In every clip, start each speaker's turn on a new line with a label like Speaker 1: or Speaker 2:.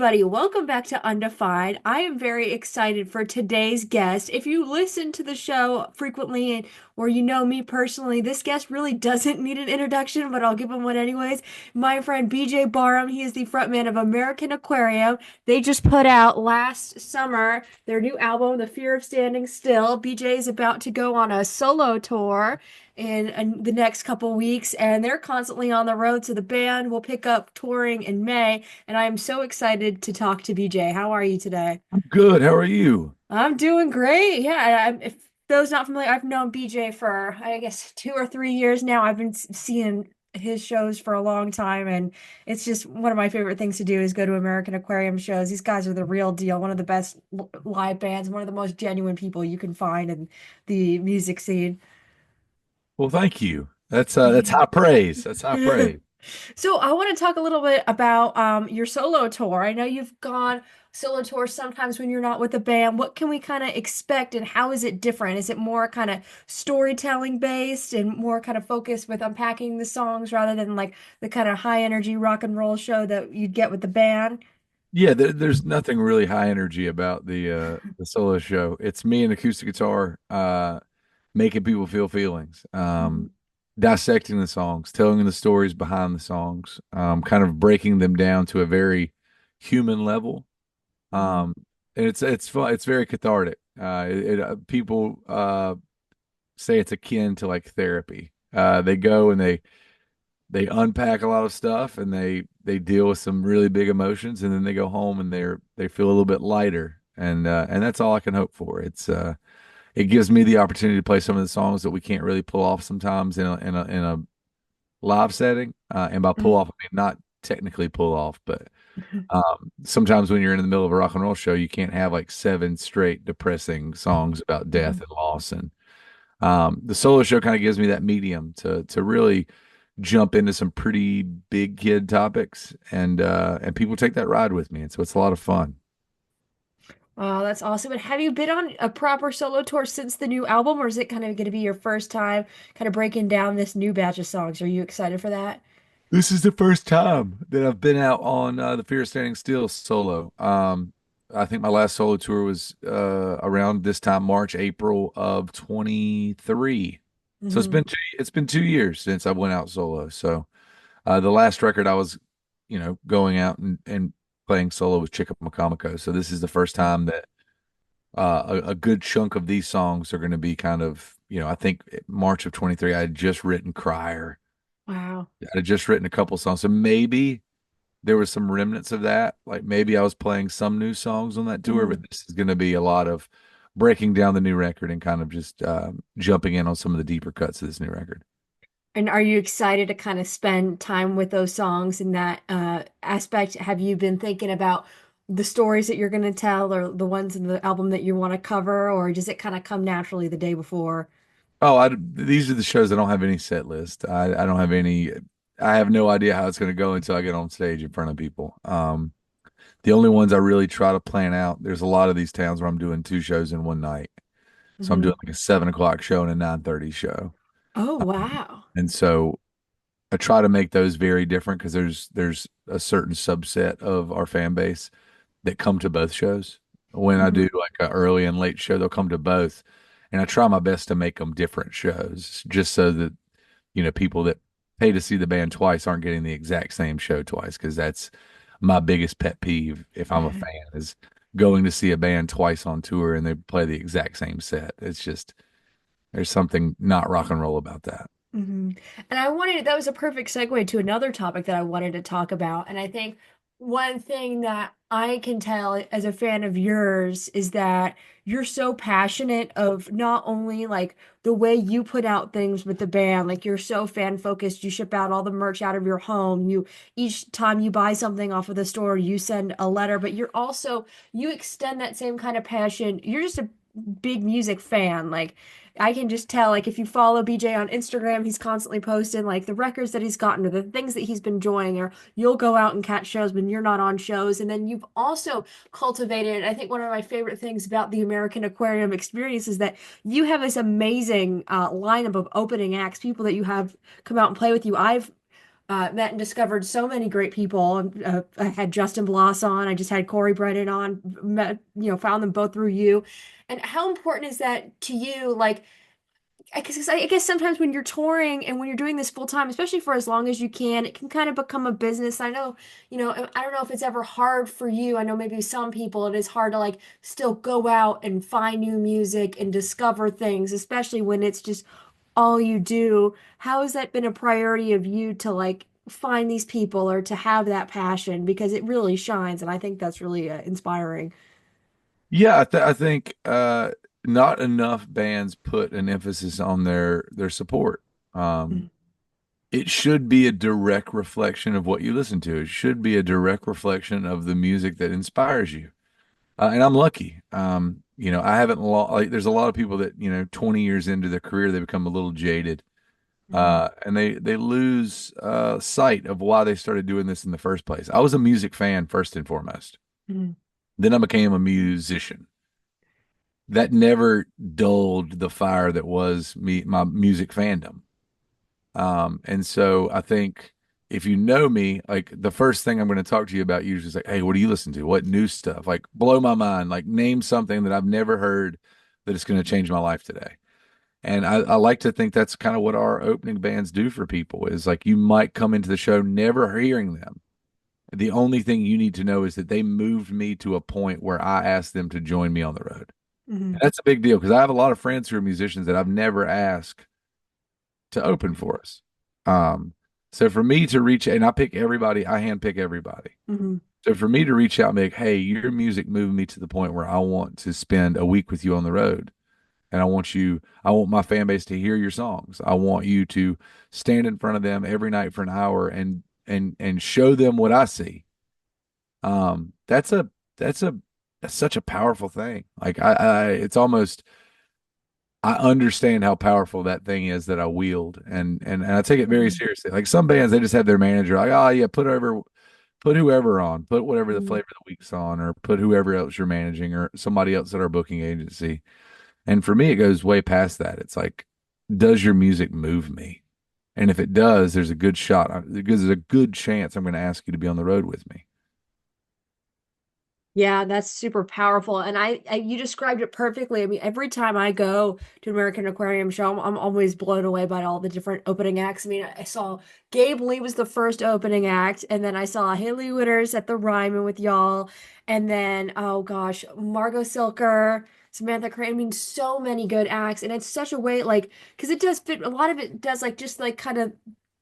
Speaker 1: Buddy, welcome back to Undefined. I am very excited for today's guest. If you listen to the show frequently or you know me personally, this guest really doesn't need an introduction, but I'll give him one anyways. My friend BJ Barham, he is the frontman of American Aquarium. They just put out last summer their new album, The Fear of Standing Still. BJ is about to go on a solo tour in the next couple weeks, and they're constantly on the road, so the band will pick up touring in May. And I'm so excited to talk to BJ. How are you today?
Speaker 2: I'm good. How are you?
Speaker 1: I'm doing great. Yeah, if those not familiar, I've known BJ for I guess 2 or 3 years now. I've been seeing his shows for a long time, and it's just one of my favorite things to do is go to American Aquarium shows. These guys are the real deal, one of the best live bands, one of the most genuine people you can find in the music scene.
Speaker 2: Well, thank you. That's high praise. That's high praise.
Speaker 1: So I want to talk a little bit about your solo tour. I know you've gone solo tours sometimes when you're not with the band. What can we kind of expect and how is it different? Is it more kind of storytelling based and more kind of focused with unpacking the songs rather than like the kind of high energy rock and roll show that you'd get with the band?
Speaker 2: Yeah, there's nothing really high energy about the solo show. It's me and acoustic guitar making people feel feelings,
Speaker 1: Mhm.
Speaker 2: dissecting the songs, telling the stories behind the songs, kind of breaking them down to a very human level.
Speaker 1: Mhm.
Speaker 2: Um, and it's fun. It's very cathartic. People say it's akin to like therapy. They go and they unpack a lot of stuff and they deal with some really big emotions, and then they go home and they feel a little bit lighter, and that's all I can hope for. It gives me the opportunity to play some of the songs that we can't really pull off sometimes in a live setting, and by pull off I mean not technically pull off, but sometimes when you're in the middle of a rock and roll show you can't have like seven straight depressing songs about death
Speaker 1: Mhm.
Speaker 2: and loss. And the solo show kind of gives me that medium to really jump into some pretty big kid topics, and people take that ride with me, and so it's a lot of fun.
Speaker 1: Oh, that's awesome. And have you been on a proper solo tour since the new album, or is it kind of going to be your first time kind of breaking down this new batch of songs? Are you excited for that?
Speaker 2: This is the first time that I've been out on the Fear of Standing Still solo. I think my last solo tour was around this time, March, April of 23. So
Speaker 1: Hmm.
Speaker 2: it's been 2 years since I went out solo. So the last record I was, going out and playing solo was Chicken Macamico. So this is the first time that a good chunk of these songs are going to be kind of, I think March of 23, I had just written Crier.
Speaker 1: Wow.
Speaker 2: I had just written a couple songs. So maybe there was some remnants of that. Like maybe I was playing some new songs on that tour, but
Speaker 1: Mhm.
Speaker 2: this is going to be a lot of breaking down the new record and kind of just jumping in on some of the deeper cuts of this new record.
Speaker 1: And are you excited to kind of spend time with those songs in that aspect? Have you been thinking about the stories that you're going to tell or the ones in the album that you want to cover, or does it kind of come naturally the day before?
Speaker 2: Oh, these are the shows that don't have any set list. I don't have any. I have no idea how it's going to go until I get on stage in front of people. The only ones I really try to plan out. There's a lot of these towns where I'm doing two shows in one night, so I'm doing
Speaker 1: Hmm.
Speaker 2: like a 7 o'clock show and a 9:30 show,
Speaker 1: Oh, wow.
Speaker 2: and so I try to make those very different because there's a certain subset of our fan base that come to both shows. When I do
Speaker 1: Hmm.
Speaker 2: like a early and late show, they'll come to both, and I try my best to make them different shows, just so that people that pay to see the band twice aren't getting the exact same show twice, because that's my biggest pet peeve if I'm a fan is going to see a band twice on tour and they play the exact same set. It's just there's something not rock and roll about that.
Speaker 1: Hmm. And that was a perfect segue to another topic that I wanted to talk about. And I think one thing that I can tell as a fan of yours is that you're so passionate of not only like the way you put out things with the band, like you're so fan focused, you ship out all the merch out of your home. You each time you buy something off of the store, you send a letter, but you extend that same kind of passion. You're just a big music fan. Like I can just tell, like, if you follow BJ on Instagram, he's constantly posting like the records that he's gotten or the things that he's been enjoying, or you'll go out and catch shows when you're not on shows. And then you've also cultivated, I think one of my favorite things about the American Aquarium experience is that you have this amazing lineup of opening acts, people that you have come out and play with you. I've met and discovered so many great people. I had Justin Bloss on. I just had Corey Brennan on. Met, found them both through you. And how important is that to you? Like, I guess sometimes when you're touring and when you're doing this full time, especially for as long as you can, it can kind of become a business. I know, I don't know if it's ever hard for you. I know maybe some people it is hard to like still go out and find new music and discover things, especially when it's just all you do. How has that been a priority of you to like find these people or to have that passion? Because it really shines, and I think that's really inspiring.
Speaker 2: Yeah, I think not enough bands put an emphasis on their support. Um, it should be a direct reflection of what you listen to. It should be a direct reflection of the music that inspires you. And I'm lucky. I haven't like there's a lot of people that, 20 years into their career, they become a little jaded.
Speaker 1: Mhm.
Speaker 2: And they lose sight of why they started doing this in the first place. I was a music fan first and foremost.
Speaker 1: Mhm.
Speaker 2: Then I became a musician. That never dulled the fire that was my music fandom. And so I think if you know me, like the first thing I'm going to talk to you about usually is like, hey, what do you listen to? What new stuff? Like blow my mind. Like name something that I've never heard that is going to change my life today. And I like to think that's kind of what our opening bands do for people is like you might come into the show never hearing them. The only thing you need to know is that they moved me to a point where I asked them to join me on the road. And
Speaker 1: Mhm.
Speaker 2: that's a big deal because I have a lot of friends who are musicians that I've never asked to open for us. Um, so for me to reach, and I pick everybody, I handpick everybody.
Speaker 1: Mhm.
Speaker 2: So for me to reach out and be like, hey, your music moved me to the point where I want to spend a week with you on the road. And I want my fan base to hear your songs. I want you to stand in front of them every night for an hour and show them what I see. Um, that's a that's a that's such a powerful thing. Like it's almost I understand how powerful that thing is that I wield and I take it very
Speaker 1: Mhm.
Speaker 2: seriously. Like some bands, they just have their manager like, oh yeah, put whoever on, put whatever the
Speaker 1: Mhm.
Speaker 2: flavor of the week's on, or put whoever else you're managing or somebody else at our booking agency. And for me, it goes way past that. It's like, does your music move me? And if it does, there's a good shot. There's a good chance I'm going to ask you to be on the road with me.
Speaker 1: Yeah, that's super powerful. And you described it perfectly. I mean, every time I go to American Aquarium show, I'm always blown away by all the different opening acts. I mean, I saw Gabe Lee was the first opening act, and then I saw Haley Witters at the Ryman with y'all, and then oh gosh, Margot Silker, Samantha Crane. I mean, so many good acts, and it's such a way like because it does fit. A lot of it does like just like kind of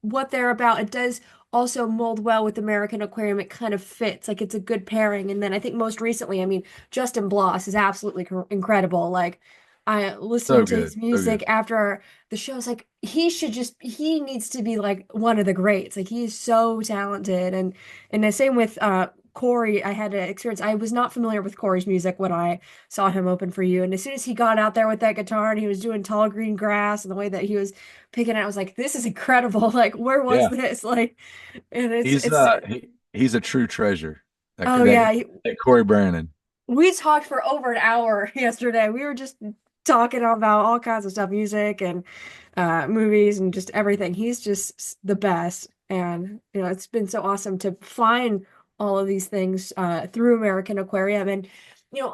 Speaker 1: what they're about. It does also mold well with American Aquarium. It kind of fits, like it's a good pairing. And then I think most recently, I mean, Justin Bloss is absolutely incredible. Like I
Speaker 2: So
Speaker 1: listening to
Speaker 2: good.
Speaker 1: his
Speaker 2: So
Speaker 1: music
Speaker 2: good.
Speaker 1: after the show's like he needs to be like one of the greats. Like he's so talented. And the same with Corey, I had an experience. I was not familiar with Corey's music when I saw him open for you. And as soon as he got out there with that guitar and he was doing Tall Green Grass and the way that he was picking it, I was like, this is incredible. Like, where was
Speaker 2: Yeah.
Speaker 1: this? Like, and it's
Speaker 2: He's
Speaker 1: it's
Speaker 2: he's a true treasure.
Speaker 1: oh yeah,
Speaker 2: That Corey Brandon.
Speaker 1: we talked for over an hour yesterday. We were just talking about all kinds of stuff, music and movies and just everything. He's just the best, and it's been so awesome to find all of these things through American Aquarium. And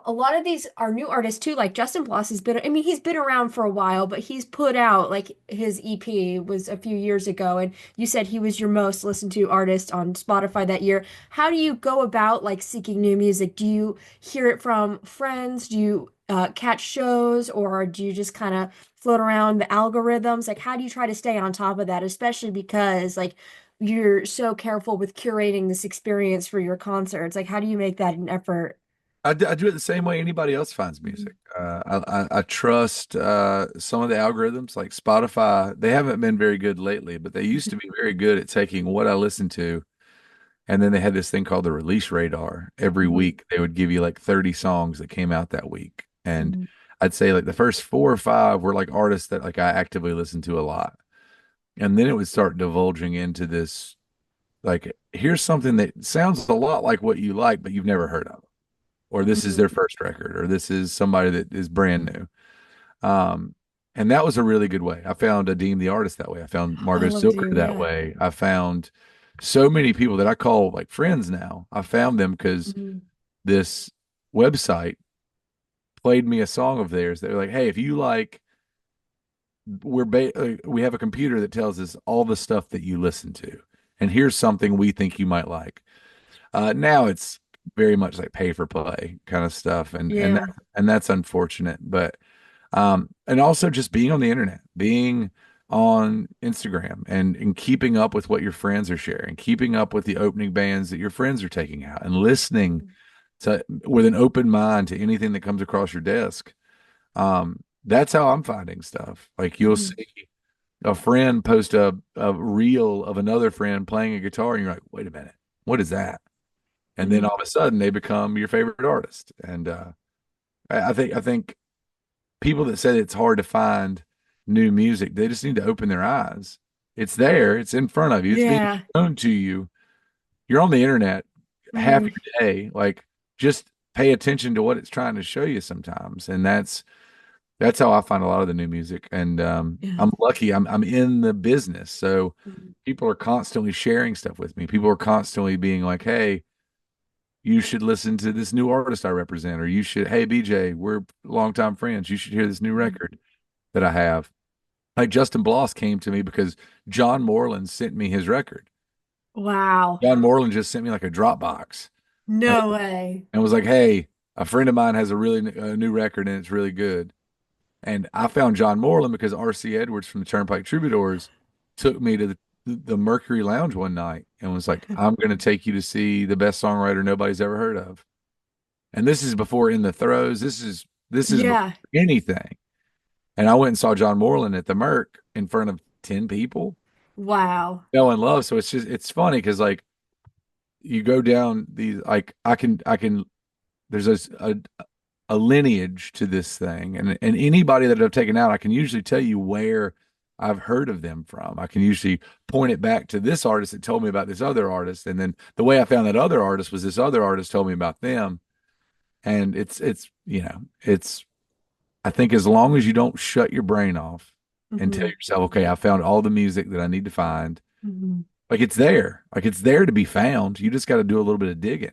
Speaker 1: a lot of these are new artists too. Like Justin Bloss has been, I mean, he's been around for a while, but he's put out like his EP was a few years ago, and you said he was your most listened to artist on Spotify that year. How do you go about like seeking new music? Do you hear it from friends? Do you catch shows, or do you just kind of float around the algorithms? Like, how do you try to stay on top of that, especially because like you're so careful with curating this experience for your concerts? Like, how do you make that an effort?
Speaker 2: I do it the same way anybody else finds music. I trust some of the algorithms like Spotify. They haven't been very good lately, but they used to be very good at taking what I listen to. And then they had this thing called the release radar. Every
Speaker 1: Mhm.
Speaker 2: week they would give you like 30 songs that came out that week. And
Speaker 1: Mhm.
Speaker 2: I'd say like the first four or five were like artists that like I actively listened to a lot. And then it would start divulging into this like here's something that sounds a lot like what you like, but you've never heard of. Or this is
Speaker 1: Mhm.
Speaker 2: their first record, or this is somebody that is brand new. And that was a really good way. I found Adeem the artist that way. I found
Speaker 1: I
Speaker 2: Margot
Speaker 1: love
Speaker 2: Silver
Speaker 1: Doom,
Speaker 2: that
Speaker 1: yeah.
Speaker 2: way. I found so many people that I call like friends now. I found them because
Speaker 1: Mhm.
Speaker 2: this website played me a song of theirs. They're like, "Hey, if you like, we have a computer that tells us all the stuff that you listen to, and here's something we think you might like." Now it's very much like pay for play kind of stuff,
Speaker 1: Yeah.
Speaker 2: and that's unfortunate. But and also just being on the internet, being on Instagram and keeping up with what your friends are sharing, keeping up with the opening bands that your friends are taking out, and listening
Speaker 1: Mhm.
Speaker 2: to with an open mind to anything that comes across your desk. That's how I'm finding stuff. Like you'll
Speaker 1: Mhm.
Speaker 2: see a friend post a reel of another friend playing a guitar, and you're like, wait a minute, what is that? And then
Speaker 1: Mhm.
Speaker 2: all of a sudden they become your favorite artist. And I think people that say it's hard to find new music, they just need to open their eyes. It's there, it's in front of you, it's being
Speaker 1: Yeah.
Speaker 2: shown to you. You're on the internet half
Speaker 1: Mhm.
Speaker 2: your day. Like just pay attention to what it's trying to show you sometimes. And that's how I find a lot of the new music. And
Speaker 1: Yeah.
Speaker 2: I'm lucky. I'm in the business, so
Speaker 1: Mhm.
Speaker 2: people are constantly sharing stuff with me. People are constantly being like, "Hey, you should listen to this new artist I represent," or "You should, hey BJ, we're longtime friends. You should hear this new
Speaker 1: Mhm.
Speaker 2: record that I have." Like Justin Bloss came to me because John Moreland sent me his record.
Speaker 1: Wow.
Speaker 2: John Moreland just sent me like a Dropbox and,
Speaker 1: No way.
Speaker 2: and was like, "Hey, a friend of mine has a really new record and it's really good." And I found John Moreland because R.C. Edwards from the Turnpike Troubadours took me to the Mercury Lounge one night and was like, "I'm going to take you to see the best songwriter nobody's ever heard of." And this is before In the Throes. This is before
Speaker 1: Yeah.
Speaker 2: anything. And I went and saw John Moreland at the Merc in front of 10 people.
Speaker 1: Wow.
Speaker 2: Fell in love. So it's funny because like you go down these like I can there's a lineage to this thing, and anybody that I've taken out, I can usually tell you where I've heard of them from. I can usually point it back to this artist that told me about this other artist, and then the way I found that other artist was this other artist told me about them, and it's it's I think as long as you don't shut your brain off and tell
Speaker 1: Mhm.
Speaker 2: yourself, okay, I found all the music that I need to find,
Speaker 1: Mhm.
Speaker 2: like it's there to be found. You just got to do a little bit of digging.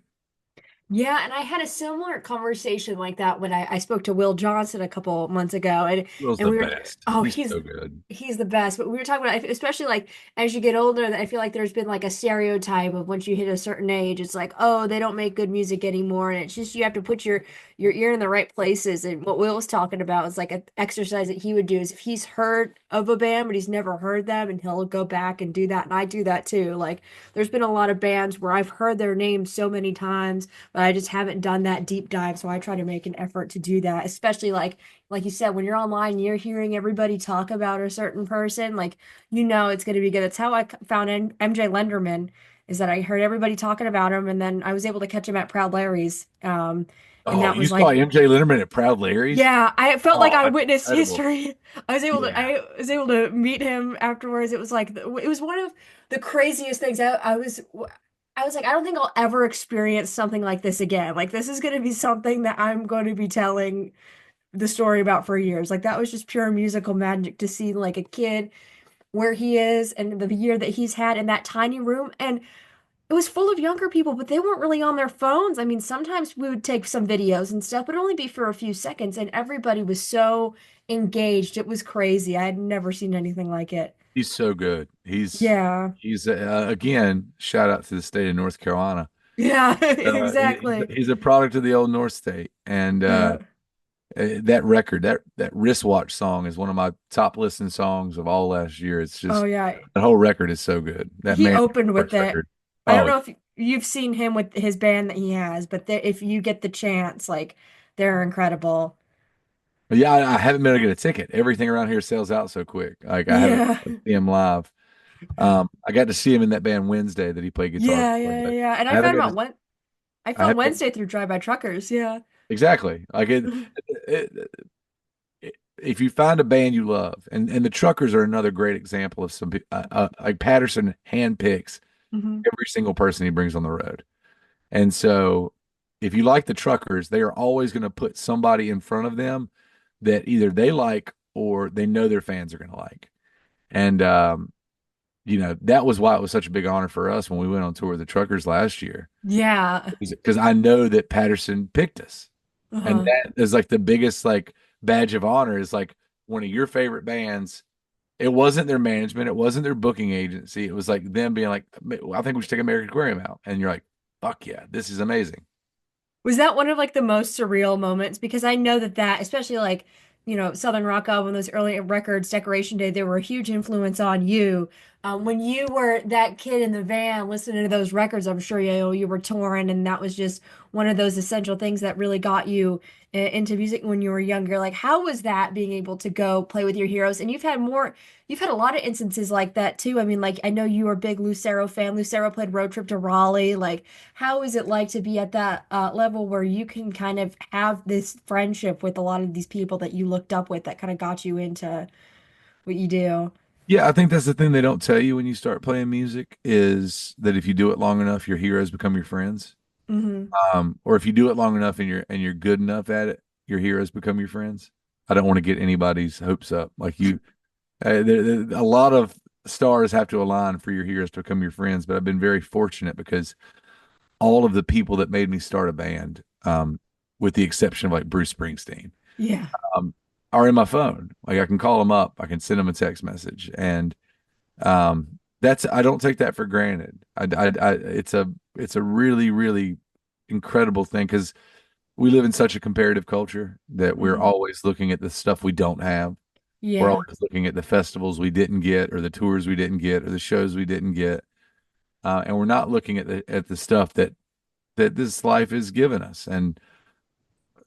Speaker 1: Yeah, and I had a similar conversation like that when I spoke to Will Johnson a couple months ago,
Speaker 2: Will's
Speaker 1: and
Speaker 2: the
Speaker 1: we were,
Speaker 2: best.
Speaker 1: oh,
Speaker 2: He's so good.
Speaker 1: he's the best. But we were talking about, especially like as you get older, that I feel like there's been like a stereotype of once you hit a certain age, it's like, oh, they don't make good music anymore, and it's just you have to put your ear in the right places. And what Will was talking about is like an exercise that he would do is if he's heard of a band but he's never heard them, and he'll go back and do that, and I do that too. Like there's been a lot of bands where I've heard their names so many times but I just haven't done that deep dive. So I try to make an effort to do that, especially like you said, when you're online, you're hearing everybody talk about a certain person, like you know it's going to be good. That's how I found MJ Lenderman, is that I heard everybody talking about him, and then I was able to catch him at Proud Larry's. And
Speaker 2: Oh,
Speaker 1: that
Speaker 2: you
Speaker 1: was
Speaker 2: saw
Speaker 1: like
Speaker 2: MJ Linderman at Proud Larry's?
Speaker 1: yeah, I felt like
Speaker 2: Oh,
Speaker 1: I
Speaker 2: that's
Speaker 1: witnessed
Speaker 2: incredible.
Speaker 1: history.
Speaker 2: Yeah.
Speaker 1: I was able to meet him afterwards. It was like it was one of the craziest things. I was like, I don't think I'll ever experience something like this again. Like this is going to be something that I'm going to be telling the story about for years. Like that was just pure musical magic to see like a kid where he is and the year that he's had in that tiny room and it was full of younger people, but they weren't really on their phones. I mean, sometimes we would take some videos and stuff, but only be for a few seconds, and everybody was so engaged. It was crazy. I had never seen anything like it.
Speaker 2: He's so good.
Speaker 1: Yeah.
Speaker 2: He's again, shout out to the state of North Carolina.
Speaker 1: Yeah,
Speaker 2: He's
Speaker 1: exactly.
Speaker 2: he's a product of the old North State, and
Speaker 1: Yeah.
Speaker 2: that record, that wristwatch song, is one of my top listened songs of all last year. It's
Speaker 1: Oh
Speaker 2: just
Speaker 1: yeah.
Speaker 2: that whole record is so good. That
Speaker 1: He
Speaker 2: man
Speaker 1: opened with
Speaker 2: Parks
Speaker 1: it.
Speaker 2: record.
Speaker 1: I don't
Speaker 2: Oh
Speaker 1: know if you've seen him with his band that he has, but if you get the chance, like they're incredible.
Speaker 2: yeah, I haven't been able to get a ticket. Everything around here sells out so quick. Like I haven't
Speaker 1: Yeah.
Speaker 2: seen him live. I got to see him in that band Wednesday that he played guitar
Speaker 1: Yeah,
Speaker 2: for,
Speaker 1: yeah, yeah,
Speaker 2: but
Speaker 1: yeah. And
Speaker 2: I
Speaker 1: I
Speaker 2: haven't
Speaker 1: found
Speaker 2: got
Speaker 1: out
Speaker 2: to.
Speaker 1: one I
Speaker 2: I
Speaker 1: found
Speaker 2: haven't got
Speaker 1: Wednesday through Drive By Truckers. Yeah.
Speaker 2: exactly like it, if you find a band you love, and the Truckers are another great example of like Patterson handpicks
Speaker 1: Hmm.
Speaker 2: every single person he brings on the road. And so if you like the Truckers, they are always going to put somebody in front of them that either they like or they know their fans are going to like. And that was why it was such a big honor for us when we went on tour with the Truckers last year,
Speaker 1: Yeah.
Speaker 2: because I know that Patterson picked us. And
Speaker 1: Uh-huh.
Speaker 2: that is like the biggest like badge of honor is like one of your favorite bands. It wasn't their management, it wasn't their booking agency. It was like them being like, I think we should take American Aquarium out. And you're like, fuck yeah, this is amazing.
Speaker 1: Was that one of like the most surreal moments? Because I know that especially like, Southern Rock album, those early records, Decoration Day, they were a huge influence on you. When you were that kid in the van listening to those records, I'm sure you were touring, and that was just one of those essential things that really got you into music when you were younger. Like, how was that being able to go play with your heroes? And you've had a lot of instances like that too. I mean, like I know you were a big Lucero fan. Lucero played Road Trip to Raleigh. Like, how is it like to be at that level where you can kind of have this friendship with a lot of these people that you looked up with that kind of got you into what you do?
Speaker 2: Yeah, I think that's the thing they don't tell you when you start playing music is that if you do it long enough, your heroes become your friends.
Speaker 1: Hmm.
Speaker 2: Or if you do it long enough and you're good enough at it, your heroes become your friends. I don't want to get anybody's hopes up. Like a lot of stars have to align for your heroes to become your friends. But I've been very fortunate because all of the people that made me start a band, with the exception of like Bruce Springsteen,
Speaker 1: Yeah.
Speaker 2: um, are in my phone. Like I can call them up, I can send them a text message, and that's I don't take that for granted. It's a really really incredible thing because we live in such a comparative culture that we're
Speaker 1: Hmm.
Speaker 2: always looking at the stuff we don't have. We're
Speaker 1: Yeah.
Speaker 2: always looking at the festivals we didn't get, or the tours we didn't get, or the shows we didn't get, and we're not looking at the stuff that this life has given us. And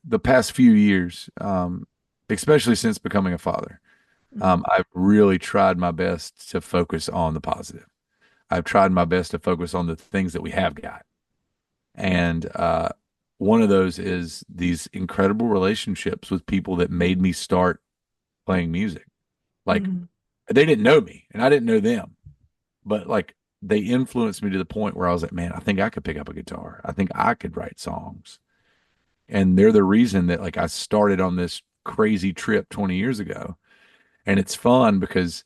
Speaker 2: the past few years, especially since becoming a father,
Speaker 1: Hmm.
Speaker 2: I've really tried my best to focus on the positive. I've tried my best to focus on the things that we have got. And one of those is these incredible relationships with people that made me start playing music. Like
Speaker 1: Hmm.
Speaker 2: they didn't know me and I didn't know them, but like they influenced me to the point where I was like, man, I think I could pick up a guitar. I think I could write songs. And they're the reason that like I started on this crazy trip 20 years ago. And it's fun because,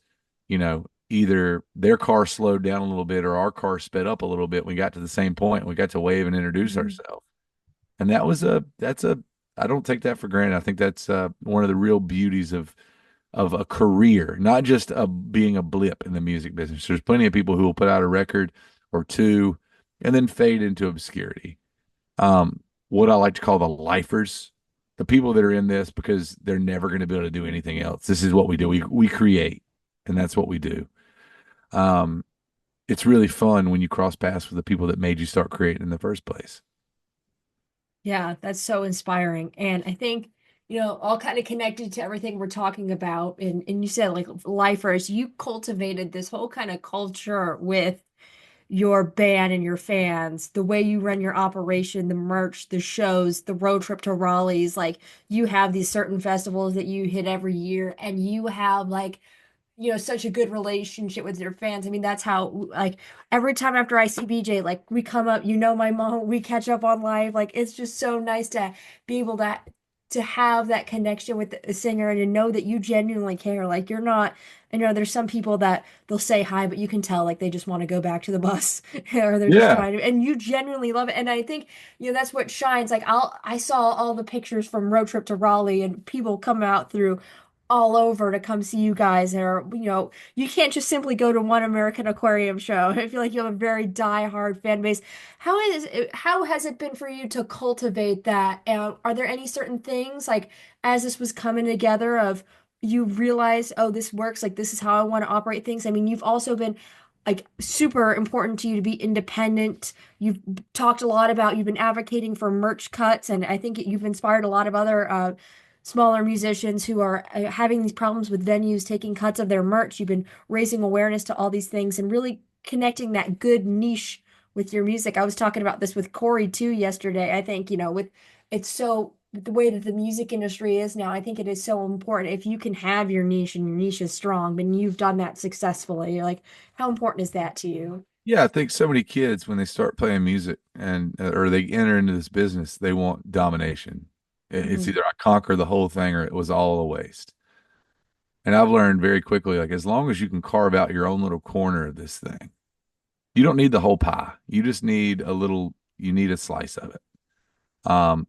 Speaker 2: either their car slowed down a little bit or our car sped up a little bit. We got to the same point and we got to wave and introduce
Speaker 1: Hmm.
Speaker 2: ourselves. And I don't take that for granted. I think that's one of the real beauties of a career, not just being a blip in the music business. There's plenty of people who will put out a record or two and then fade into obscurity. What I like to call the lifers, the people that are in this because they're never going to be able to do anything else. This is what we do. We create, and that's what we do. Um, it's really fun when you cross paths with the people that made you start creating in the first place.
Speaker 1: Yeah, that's so inspiring. And I think, all kind of connected to everything we're talking about. And you said like lifers, you cultivated this whole kind of culture with your band and your fans, the way you run your operation, the merch, the shows, the road trip to Raleigh's, like you have these certain festivals that you hit every year, and you have like such a good relationship with your fans. I mean, that's how, like, every time after I see BJ, like, we come up, my mom, we catch up on live. Like, it's just so nice to be able to have that connection with the singer and to know that you genuinely care. Like, you're not, there's some people that they'll say hi, but you can tell, like, they just want to go back to the bus or they're just
Speaker 2: Yeah.
Speaker 1: trying to, and you genuinely love it. And I think, that's what shines. Like, I saw all the pictures from Road Trip to Raleigh and people come out through all over to come see you guys, or you can't just simply go to one American Aquarium show. I feel like you have a very die-hard fan base. How has it been for you to cultivate that? Are there any certain things like as this was coming together of you realize, oh, this works, like this is how I want to operate things? I mean, you've also been like super important to you to be independent. You've talked a lot about you've been advocating for merch cuts, and I think you've inspired a lot of other smaller musicians who are having these problems with venues taking cuts of their merch. You've been raising awareness to all these things and really connecting that good niche with your music. I was talking about this with Corey too yesterday. I think, with it's so the way that the music industry is now, I think it is so important if you can have your niche and your niche is strong, and you've done that successfully. Like, how important is that to you?
Speaker 2: Yeah, I think so many kids when they start playing music and or they enter into this business, they want domination. It's
Speaker 1: Hmm.
Speaker 2: either I conquer the whole thing or it was all a waste. And I've learned very quickly, like as long as you can carve out your own little corner of this thing, you don't need the whole pie. You just need a little, you need a slice of it.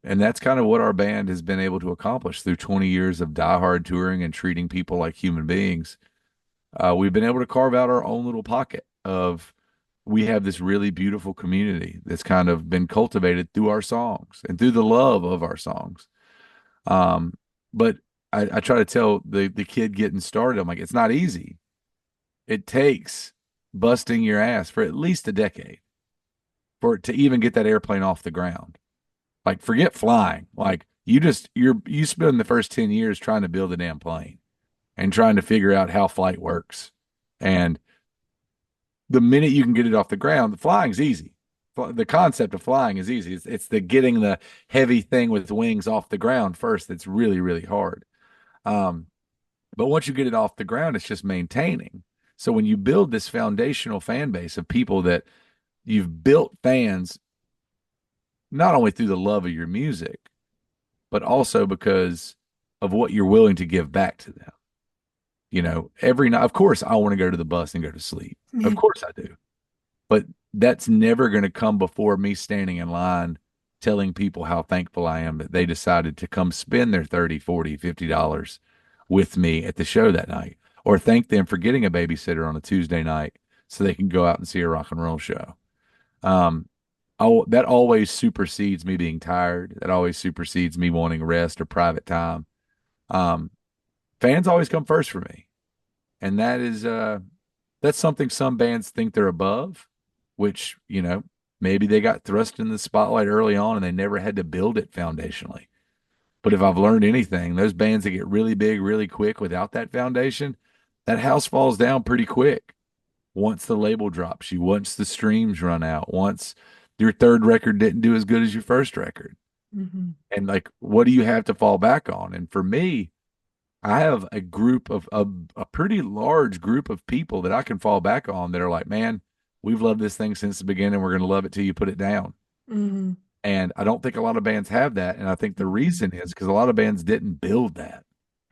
Speaker 2: And that's kind of what our band has been able to accomplish through 20 years of diehard touring and treating people like human beings. We've been able to carve out our own little pocket of we have this really beautiful community that's kind of been cultivated through our songs and through the love of our songs. Um, but I try to tell the kid getting started, I'm like, it's not easy. It takes busting your ass for at least a decade for it to even get that airplane off the ground. Like, forget flying. Like, you spend the first 10 years trying to build a damn plane and trying to figure out how flight works. And the minute you can get it off the ground, the flying's easy. The concept of flying is easy. It's the getting the heavy thing with wings off the ground first that's really, really hard. Um, but once you get it off the ground, it's just maintaining. So when you build this foundational fan base of people that you've built fans not only through the love of your music, but also because of what you're willing to give back to them. You know, every night, of course, I want to go to the bus and go to sleep. Of
Speaker 1: Yeah.
Speaker 2: course I do. But that's never going to come before me standing in line telling people how thankful I am that they decided to come spend their 30, 40, $50 with me at the show that night, or thank them for getting a babysitter on a Tuesday night so they can go out and see a rock and roll show. Um, that always supersedes me being tired. That always supersedes me wanting rest or private time. Um, Fans always come first for me. And that's something some bands think they're above, which, you know, maybe they got thrust in the spotlight early on and they never had to build it foundationally. But if I've learned anything, those bands that get really big really quick without that foundation, that house falls down pretty quick once the label drops you, once the streams run out, once your third record didn't do as good as your first record.
Speaker 1: Hmm.
Speaker 2: And like, what do you have to fall back on? And for me, I have a group of a pretty large group of people that I can fall back on that are like, man, we've loved this thing since the beginning. We're going to love it till you put it down.
Speaker 1: Hmm.
Speaker 2: And I don't think a lot of bands have that. And I think the reason is because a lot of bands didn't build that.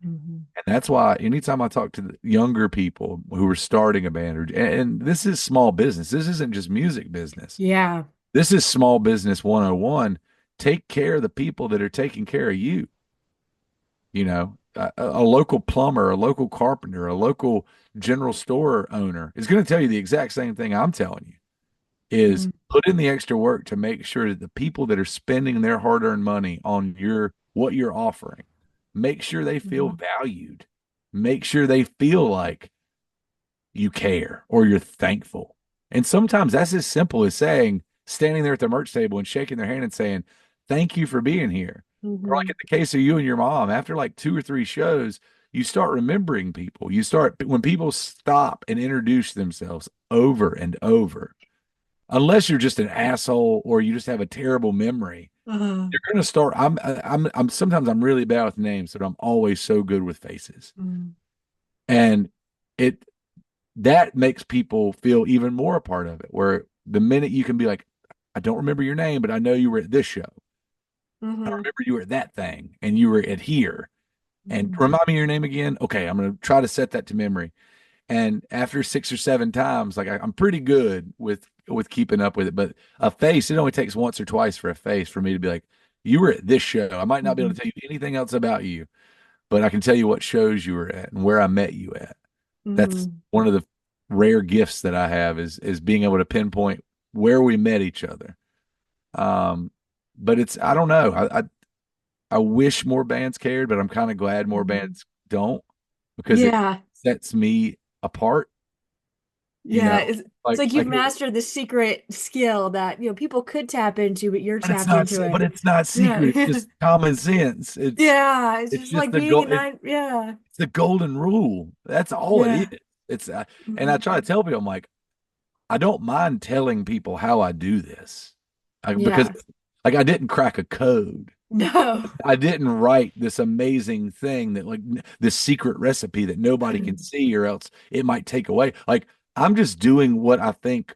Speaker 1: Hmm.
Speaker 2: And that's why anytime I talk to the younger people who are starting a band, and this is small business, this isn't just music business.
Speaker 1: Yeah.
Speaker 2: This is small business 101. Take care of the people that are taking care of you. You know, a local plumber, a local carpenter, a local general store owner is going to tell you the exact same thing I'm telling you is
Speaker 1: Hmm.
Speaker 2: put in the extra work to make sure that the people that are spending their hard-earned money on your what you're offering, make sure they feel
Speaker 1: Hmm.
Speaker 2: valued. Make sure they feel like you care or you're thankful. And sometimes that's as simple as saying, standing there at the merch table and shaking their hand and saying, thank you for being here. Or like
Speaker 1: Hmm.
Speaker 2: in the case of you and your mom, after like two or three shows, you start remembering people. You start, when people stop and introduce themselves over and over, unless you're just an asshole or you just have a terrible memory,
Speaker 1: Uh,
Speaker 2: you're going to start. Sometimes I'm really bad with names, but I'm always so good with faces.
Speaker 1: mm,
Speaker 2: And it, that makes people feel even more a part of it. Where the minute you can be like, I don't remember your name, but I know you were at this show. I
Speaker 1: mhm,
Speaker 2: remember you were at that thing and you were at here. And
Speaker 1: mhm,
Speaker 2: remind me your name again. Okay, I'm going to try to set that to memory. And after six or seven times, like I'm pretty good with keeping up with it. But a face, it only takes once or twice for a face for me to be like, you were at this show. I might not be able
Speaker 1: mhm,
Speaker 2: to tell you anything else about you, but I can tell you what shows you were at and where I met you at. That's
Speaker 1: mhm.
Speaker 2: one of the rare gifts that I have is being able to pinpoint where we met each other. Um, but it's I don't know. I wish more bands cared, but I'm kind of glad more
Speaker 1: Mhm.
Speaker 2: bands don't because it
Speaker 1: Yeah,
Speaker 2: sets me apart. You
Speaker 1: yeah.
Speaker 2: know,
Speaker 1: It's like you've
Speaker 2: like
Speaker 1: mastered the secret skill that, people could tap into, but you're
Speaker 2: but it's
Speaker 1: tapped
Speaker 2: not
Speaker 1: into
Speaker 2: but
Speaker 1: it.
Speaker 2: it's not secret. It's
Speaker 1: Yeah.
Speaker 2: just common sense.
Speaker 1: Yeah, it's
Speaker 2: It's
Speaker 1: just
Speaker 2: just
Speaker 1: like
Speaker 2: the
Speaker 1: being
Speaker 2: goal.
Speaker 1: an I yeah.
Speaker 2: It's the golden rule. That's all it
Speaker 1: Yeah.
Speaker 2: is. It's and I
Speaker 1: Mhm.
Speaker 2: try to tell people I'm like I don't mind telling people how I do this. Because
Speaker 1: Yeah.
Speaker 2: like I didn't crack a code.
Speaker 1: No.
Speaker 2: I didn't write this amazing thing that like this secret recipe that nobody can see or else it might take away. Like I'm just doing what I think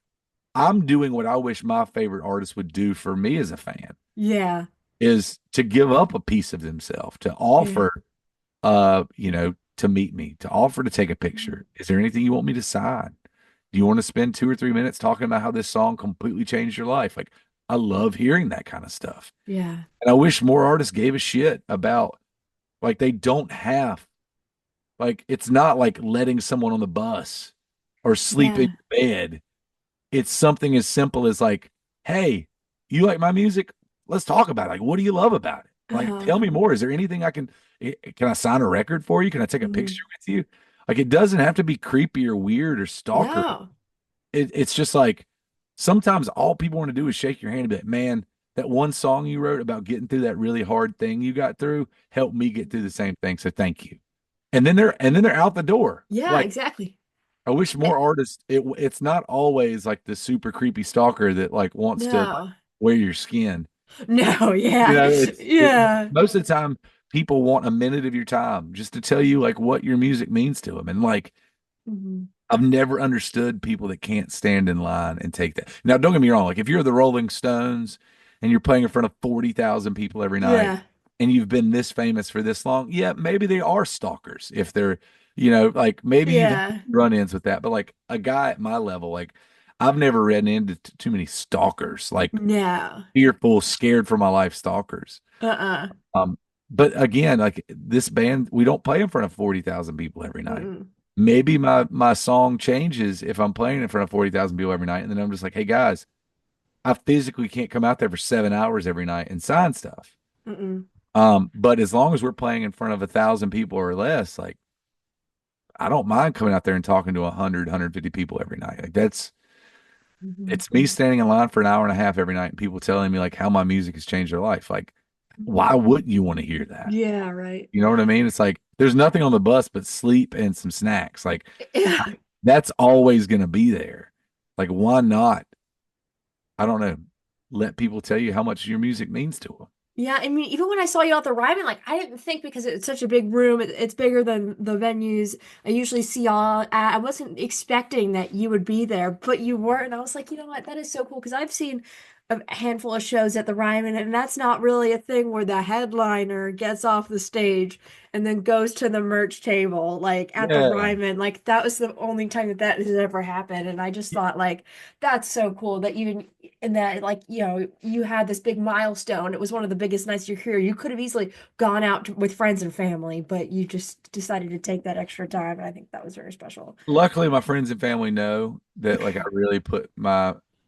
Speaker 2: I'm doing what I wish my favorite artist would do for me as a fan is to give up a piece of themselves, to
Speaker 1: Yeah.
Speaker 2: offer to to meet me, to offer to take a picture. Is there anything you want me to sign? Do you want to spend 2 or 3 minutes talking about how this song completely changed your life? Like, I love hearing that kind of stuff.
Speaker 1: Yeah.
Speaker 2: And I wish more artists gave a shit about, like, they don't have, like, it's not like letting someone on the bus or sleep in
Speaker 1: Yeah.
Speaker 2: your bed. It's something as simple as, like, hey, you like my music? Let's talk about it. Like, what do you love about it? Like,
Speaker 1: Uh,
Speaker 2: tell me more. Is there anything can I sign a record for you? Can I take a
Speaker 1: mhm.
Speaker 2: picture with you? Like, it doesn't have to be creepy or weird or stalker.
Speaker 1: No.
Speaker 2: It's just like sometimes all people want to do is shake your hand and be like, man, that one song you wrote about getting through that really hard thing you got through helped me get through the same thing. So thank you. And then they're out the door.
Speaker 1: Yeah,
Speaker 2: Like,
Speaker 1: exactly.
Speaker 2: I wish
Speaker 1: Eh,
Speaker 2: more artists, it's not always like the super creepy stalker that like wants to like
Speaker 1: No.
Speaker 2: wear your skin.
Speaker 1: No,
Speaker 2: You
Speaker 1: yeah.
Speaker 2: know,
Speaker 1: Yeah.
Speaker 2: most of the time people want a minute of your time just to tell you like what your music means to them. And like
Speaker 1: Mhm.
Speaker 2: I've never understood people that can't stand in line and take that. Now, don't get me wrong. Like if you're the Rolling Stones and you're playing in front of 40,000 people every night
Speaker 1: Yeah.
Speaker 2: and you've been this famous for this long, yeah, maybe they are stalkers. If they're, like maybe you've had
Speaker 1: Yeah.
Speaker 2: run-ins with that. But like a guy at my level, like I've never ran into too many stalkers, like
Speaker 1: No.
Speaker 2: fearful, scared for my life stalkers.
Speaker 1: Uh-uh.
Speaker 2: Um, but again, like this band, we don't play in front of 40,000 people every night.
Speaker 1: Mm-mm.
Speaker 2: Maybe my song changes if I'm playing in front of 40,000 people every night. And then I'm just like, hey guys, I physically can't come out there for 7 hours every night and sign stuff.
Speaker 1: Mm-mm.
Speaker 2: But as long as we're playing in front of 1,000 people or less, like I don't mind coming out there and talking to 150 people every night. Like
Speaker 1: Mhm.
Speaker 2: it's me standing in line for an hour and a half every night and people telling me like how my music has changed their life. Like, why wouldn't you want to hear that?
Speaker 1: Yeah, right.
Speaker 2: You know what I mean? It's like there's nothing on the bus but sleep and some snacks. Like
Speaker 1: Yeah.
Speaker 2: that's always going to be there. Like why not? I don't know. Let people tell you how much your music means to them.
Speaker 1: Yeah, I mean, even when I saw you at the Ryman, like I didn't think because it's such a big room, it's bigger than the venues I usually see y'all at. I wasn't expecting that you would be there, but you were, and I was like, you know what, that is so cool because I've seen a handful of shows at the Ryman, and that's not really a thing where the headliner gets off the stage and then goes to the merch table, like at the
Speaker 2: Yeah.
Speaker 1: Ryman. Like that was the only time that that has ever happened, and I just thought like that's so cool that you and that like you had this big milestone. It was one of the biggest nights of your career. You could have easily gone out with friends and family, but you just decided to take that extra time, and I think that was very special.
Speaker 2: Luckily, my friends and family know that like I really put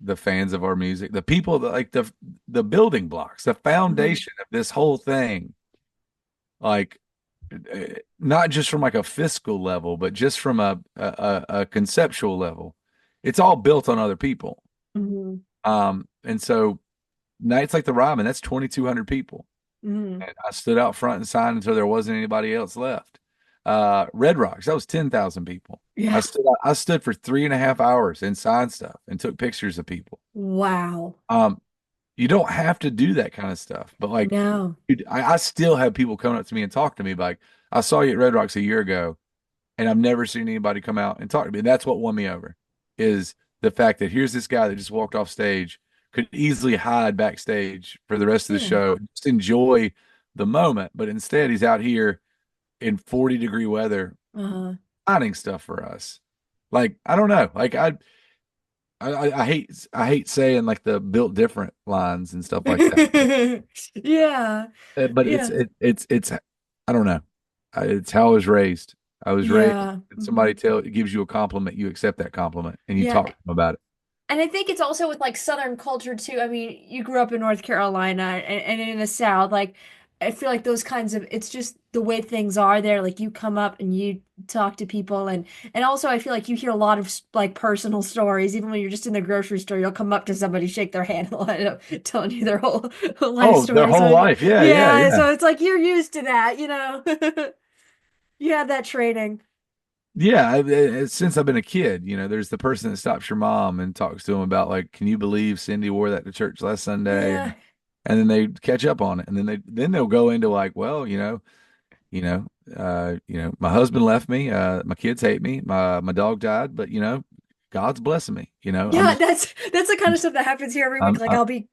Speaker 2: the fans of our music, the people that like the building blocks, the
Speaker 1: Mhm.
Speaker 2: foundation of this whole thing, like not just from like a fiscal level, but just from a conceptual level. It's all built on other people.
Speaker 1: Mhm.
Speaker 2: And so nights like the Ryman, that's 2,200 people.
Speaker 1: Mhm.
Speaker 2: And I stood out front and signed until there wasn't anybody else left. Red Rocks, that was 10,000 people.
Speaker 1: Yeah.
Speaker 2: I stood for 3.5 hours and signed stuff and took pictures of people.
Speaker 1: Wow.
Speaker 2: Um, you don't have to do that kind of stuff, but like,
Speaker 1: No.
Speaker 2: dude, I still have people coming up to me and talk to me like, I saw you at Red Rocks a year ago, and I've never seen anybody come out and talk to me. And that's what won me over is the fact that here's this guy that just walked off stage, could easily hide backstage for the rest of the
Speaker 1: Yeah.
Speaker 2: show, just enjoy the moment, but instead he's out here in 40-degree weather
Speaker 1: Uh-huh.
Speaker 2: finding stuff for us. Like, I don't know. Like I hate saying like the built different lines and stuff like that.
Speaker 1: Yeah.
Speaker 2: But
Speaker 1: Yeah.
Speaker 2: it's I don't know. It's how I was raised. I was raised
Speaker 1: Yeah.
Speaker 2: and somebody
Speaker 1: Mhm.
Speaker 2: gives you a compliment, you accept that compliment and you
Speaker 1: Yeah.
Speaker 2: talk to them about it.
Speaker 1: And I think it's also with like Southern culture too. I mean, you grew up in North Carolina and in the South. Like, I feel like those kinds of it's just the way things are there. Like, you come up and you talk to people, and also I feel like you hear a lot of like personal stories. Even when you're just in the grocery store, you'll come up to somebody, shake their hand, and line up, telling you their whole life
Speaker 2: Oh, their
Speaker 1: story.
Speaker 2: whole
Speaker 1: So
Speaker 2: life. Yeah, yeah,
Speaker 1: yeah,
Speaker 2: yeah.
Speaker 1: so it's like you're used to that, you know. You have that training.
Speaker 2: Yeah, since I've been a kid, there's the person that stops your mom and talks to them about like, can you believe Cindy wore that to church last Sunday?
Speaker 1: Yeah.
Speaker 2: And then they catch up on it, and then they'll go into like, well, my husband left me, my kids hate me, my dog died, but God's blessing me. I'm
Speaker 1: Yeah,
Speaker 2: just,
Speaker 1: that's the kind of stuff that happens here every week.
Speaker 2: I'm,
Speaker 1: Like, I'll be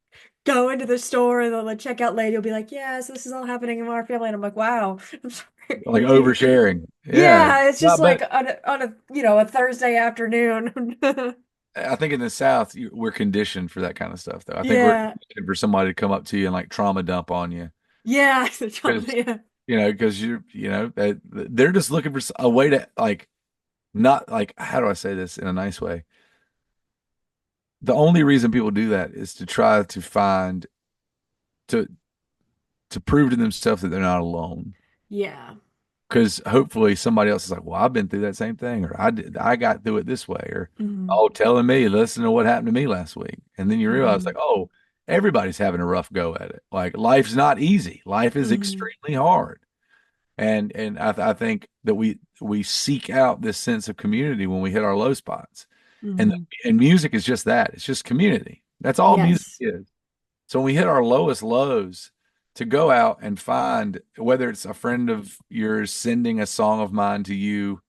Speaker 1: going to the store and the checkout lady will be like, "Yes, this is all happening in our family," and I'm like, "Wow." I'm sorry.
Speaker 2: like oversharing. Yeah.
Speaker 1: Yeah, it's just
Speaker 2: Not
Speaker 1: like
Speaker 2: but
Speaker 1: on a a Thursday afternoon.
Speaker 2: I think in the South we're conditioned for that kind of stuff though. I think we're
Speaker 1: Yeah.
Speaker 2: conditioned for somebody to come up to you and like trauma dump on you
Speaker 1: Yeah.
Speaker 2: because
Speaker 1: Yeah.
Speaker 2: because they're just looking for a way to like not like how do I say this in a nice way? The only reason people do that is to try to find to prove to themselves that they're not alone.
Speaker 1: Yeah.
Speaker 2: Because hopefully somebody else is like, well, I've been through that same thing, or I got through it this way, or
Speaker 1: Hmm.
Speaker 2: oh, telling me, listen to what happened to me last week, and then you realize
Speaker 1: Hmm.
Speaker 2: like, oh, everybody's having a rough go at it. Like life's not easy. Life is
Speaker 1: Hmm.
Speaker 2: extremely hard, and I think that we seek out this sense of community when we hit our low spots, and
Speaker 1: Hmm.
Speaker 2: and music is just that. It's just community. That's all music
Speaker 1: Yes.
Speaker 2: is. So when we hit our lowest lows, to go out and find whether it's a friend of yours sending a song of mine to you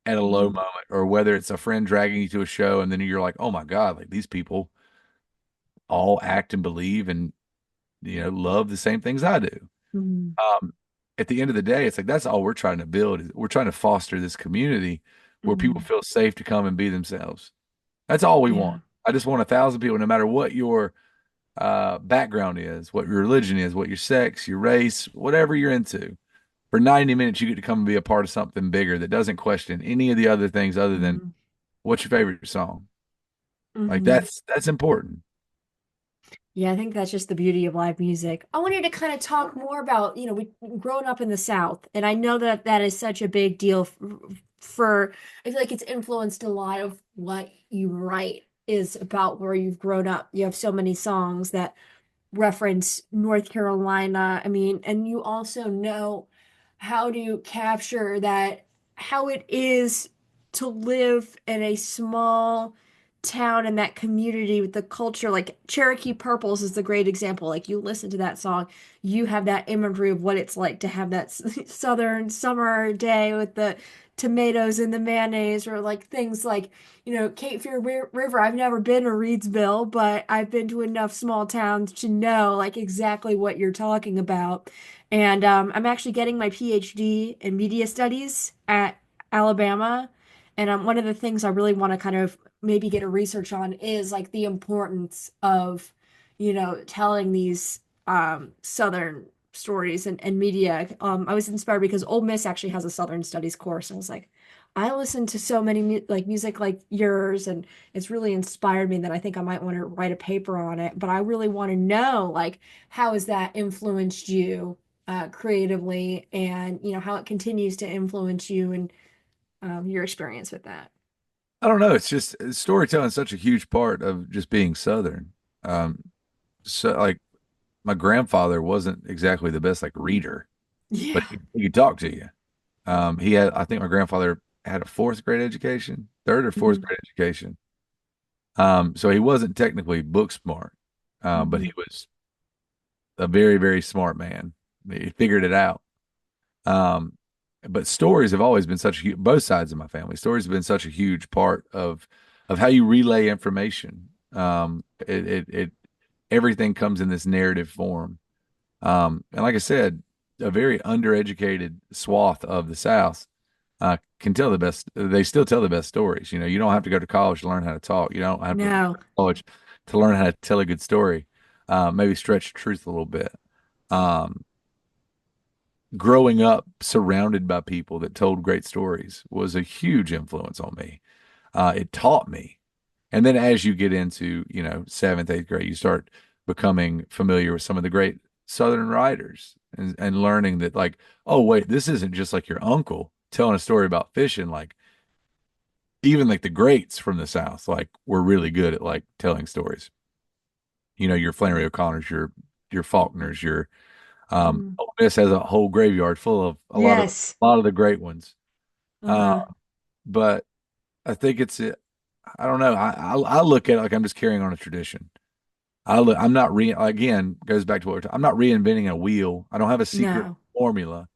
Speaker 2: at a low
Speaker 1: Hmm.
Speaker 2: moment, or whether it's a friend dragging you to a show and then you're like, oh my God, like these people all act and believe and love the same things I do.
Speaker 1: Hmm.
Speaker 2: Um, at the end of the day, it's like that's all we're trying to build. Is we're trying to foster this community where people
Speaker 1: Hmm.
Speaker 2: feel safe to come and be themselves. That's all we
Speaker 1: Yeah.
Speaker 2: want. I just want 1,000 people, no matter what your background is, what your religion is, what your sex, your race, whatever you're into. For 90 minutes, you get to come and be a part of something bigger that doesn't question any of the other things other than
Speaker 1: Hmm.
Speaker 2: what's your favorite song? Like
Speaker 1: Hmm.
Speaker 2: that's important.
Speaker 1: Yeah, I think that's just the beauty of live music. I wanted to kind of talk more about, we grown up in the South, and I know that that is such a big deal I feel like it's influenced a lot of what you write is about where you've grown up. You have so many songs that reference North Carolina. I mean, and you also know how to capture that, how it is to live in a small town in that community with the culture. Like Cherokee Purples is the great example. Like you listen to that song, you have that imagery of what it's like to have that southern summer day with the tomatoes and the mayonnaise, or like things like Cape Fear River. I've never been to Reedsville, but I've been to enough small towns to know like exactly what you're talking about. And I'm actually getting my PhD in media studies at Alabama. And one of the things I really want to kind of maybe get a research on is like the importance of, telling these Southern stories and media. I was inspired because Ole Miss actually has a Southern Studies course. And I was like, I listen to so many like music like yours, and it's really inspired me that I think I might want to write a paper on it. But I really want to know like how has that influenced you creatively, and how it continues to influence you and your experience with that.
Speaker 2: I don't know. It's just storytelling is such a huge part of just being Southern. Um, so like my grandfather wasn't exactly the best like reader, but
Speaker 1: Yeah.
Speaker 2: he could talk to you. I think my grandfather had a fourth grade education, third or fourth
Speaker 1: Hmm.
Speaker 2: grade education. So he wasn't technically book smart, but he
Speaker 1: Hmm.
Speaker 2: was a very, very smart man. He figured it out. Um, but stories have always been such a huge, both sides of my family. Stories have been such a huge part of how you relay information. Everything comes in this narrative form. And like I said, a very undereducated swath of the South can tell the best. They still tell the best stories. You don't have to go to college to learn how to talk. You don't have to go to
Speaker 1: No.
Speaker 2: college to learn how to tell a good story. Maybe stretch the truth a little bit. Um, Growing up surrounded by people that told great stories was a huge influence on me. It taught me. And then as you get into, seventh, eighth grade, you start becoming familiar with some of the great Southern writers and learning that like, oh, wait, this isn't just like your uncle telling a story about fishing. Like even like the greats from the South, like were really good at like telling stories. Your Flannery O'Connors, your Faulkners, your
Speaker 1: Mm.
Speaker 2: Ole Miss has a whole graveyard full of
Speaker 1: Yes.
Speaker 2: a lot of the great ones. Uh,
Speaker 1: Uh-huh.
Speaker 2: but I think I don't know. I look at it like I'm just carrying on a tradition. I'm not again, goes back to what I'm not reinventing a wheel. I don't have a secret
Speaker 1: No.
Speaker 2: formula.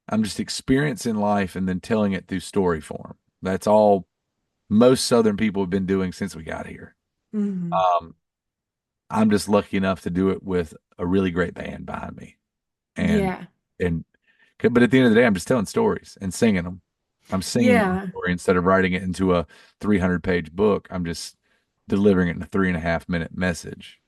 Speaker 2: I'm just experiencing life and then telling it through story form. That's all most Southern people have been doing since we got here.
Speaker 1: Hmm.
Speaker 2: Um, I'm just lucky enough to do it with a really great band behind me. And
Speaker 1: Yeah.
Speaker 2: and But at the end of the day, I'm just telling stories and singing them. I'm singing the
Speaker 1: Yeah.
Speaker 2: story instead of writing it into a 300-page book. I'm just delivering it in a 3.5 minute message.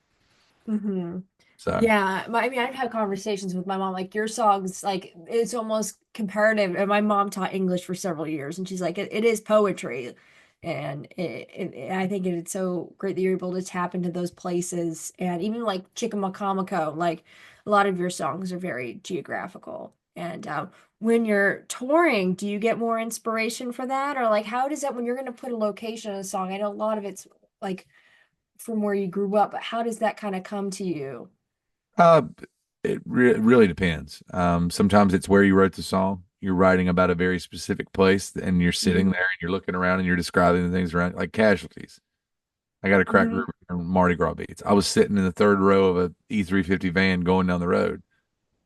Speaker 1: Hmm.
Speaker 2: So,
Speaker 1: Yeah, I mean, I've had conversations with my mom, like your songs, like it's almost comparative. And my mom taught English for several years, and she's like, it is poetry, and I think it's so great that you're able to tap into those places, and even like Chickamaucomico, like a lot of your songs are very geographical. And when you're touring, do you get more inspiration for that, or like how does that when you're going to put a location in a song? I know a lot of it's like from where you grew up, but how does that kind of come to you?
Speaker 2: uh, really depends. Sometimes it's where you wrote the song. You're writing about a very specific place, and you're sitting
Speaker 1: Hmm.
Speaker 2: there and you're looking around and you're describing the things around, like Casualties. I got a crack
Speaker 1: Hmm.
Speaker 2: river and Mardi Gras beats. I was sitting in the third row of a E350 van going down the road.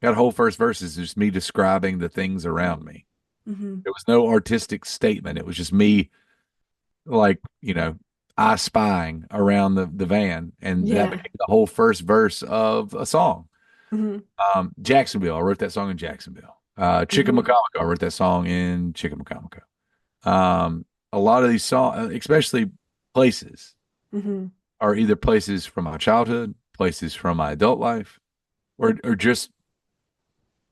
Speaker 2: Got a whole first verse is just me describing the things around me.
Speaker 1: Hmm.
Speaker 2: There was no artistic statement. It was just me, like, I spying around the van, and that
Speaker 1: Yeah.
Speaker 2: became the whole first verse of a song.
Speaker 1: Hmm.
Speaker 2: Jacksonville, I wrote that song in Jacksonville.
Speaker 1: Hmm.
Speaker 2: Chickamaucomico, I wrote that song in Chickamaucomico. A lot of these songs, especially places,
Speaker 1: Hmm.
Speaker 2: are either places from my childhood, places from my adult life, or just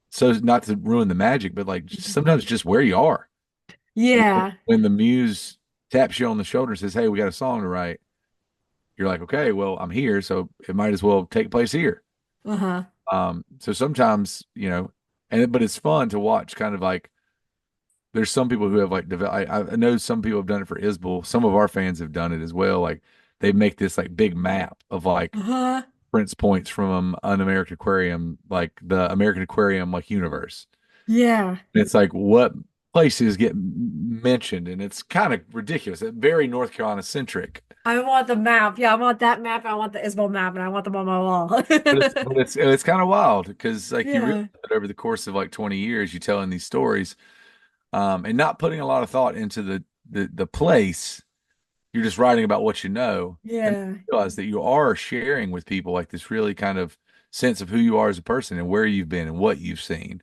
Speaker 2: so not to ruin the magic, but like sometimes just where you are.
Speaker 1: Yeah.
Speaker 2: When the muse taps you on the shoulder and says, "Hey, we got a song to write," you're like, "Okay, well, I'm here, so it might as well take place here."
Speaker 1: Uh-huh.
Speaker 2: So sometimes, and but it's fun to watch. Kind of like there's some people who have like I know some people have done it for Isbell. Some of our fans have done it as well. Like they make this like big map of like
Speaker 1: Uh-huh.
Speaker 2: Prince points from an American Aquarium, like the American Aquarium like universe.
Speaker 1: Yeah.
Speaker 2: And it's like what places get mentioned, and it's kind of ridiculous. It's very North Carolina centric,
Speaker 1: I want the map. Yeah, I want that map. I want the Isabel map, and I want them on my wall.
Speaker 2: but it's kind of wild because like you realize
Speaker 1: Yeah.
Speaker 2: that over the course of like 20 years, you telling these stories, and not putting a lot of thought into the place. You're just writing about what you know, and
Speaker 1: Yeah.
Speaker 2: you realize that you are sharing with people like this really kind of sense of who you are as a person and where you've been and what you've seen.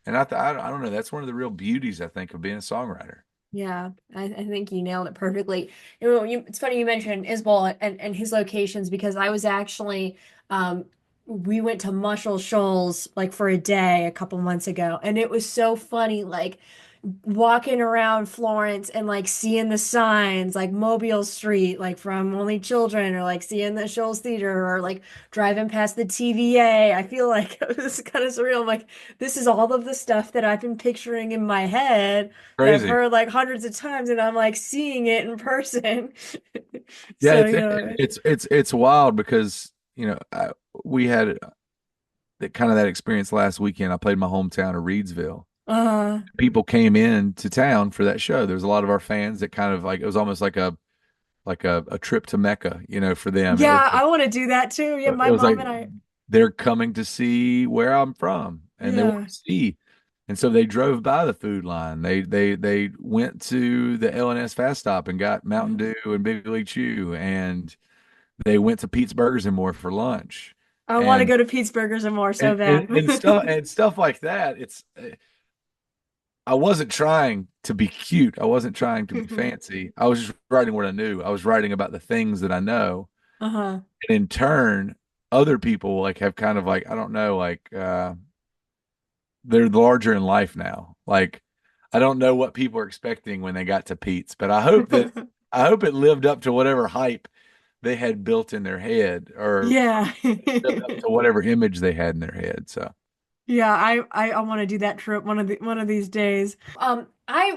Speaker 2: And I don't know. That's one of the real beauties I think of being a songwriter.
Speaker 1: Yeah, I think you nailed it perfectly. It's funny you mentioned Isbell and his locations because I was actually we went to Muscle Shoals like for a day a couple months ago, and it was so funny like walking around Florence and like seeing the signs like Mobile Street like from Only Children or like seeing the Shoals Theater or like driving past the TVA. I feel like it was kind of surreal. I'm like, this is all of the stuff that I've been picturing in my head that I've
Speaker 2: Crazy.
Speaker 1: heard like hundreds of times, and I'm like seeing it in person.
Speaker 2: Yeah,
Speaker 1: So,
Speaker 2: it's wild because we had that kind of that experience last weekend. I played my hometown of Reedsville.
Speaker 1: uh,
Speaker 2: People came in to town for that show. There was a lot of our fans that kind of like it was almost like a trip to Mecca, for them.
Speaker 1: yeah, I want to do that too. Yeah,
Speaker 2: It
Speaker 1: my
Speaker 2: was
Speaker 1: mom
Speaker 2: like
Speaker 1: and I,
Speaker 2: they're coming to see where I'm from, and they want
Speaker 1: yeah.
Speaker 2: to see. And so they drove by the food line. They went to the L&S Fast Stop and got Mountain
Speaker 1: Mhm.
Speaker 2: Dew and Big League Chew, and they went to Pete's Burgers and More for lunch.
Speaker 1: I want to
Speaker 2: And
Speaker 1: go to Pete's Burgers and more so
Speaker 2: and, and,
Speaker 1: bad.
Speaker 2: and stuff like that. I wasn't trying to be cute. I wasn't trying to be fancy. I was just writing what I knew. I was writing about the things that I know.
Speaker 1: Uh-huh.
Speaker 2: And in turn, other people like have kind of like, I don't know, like they're larger in life now. Like I don't know what people are expecting when they got to Pete's, but I hope it lived up to whatever hype they had built in their head or
Speaker 1: Yeah.
Speaker 2: lived up to whatever image they had in their head. So
Speaker 1: Yeah, I want to do that trip one of these days. I've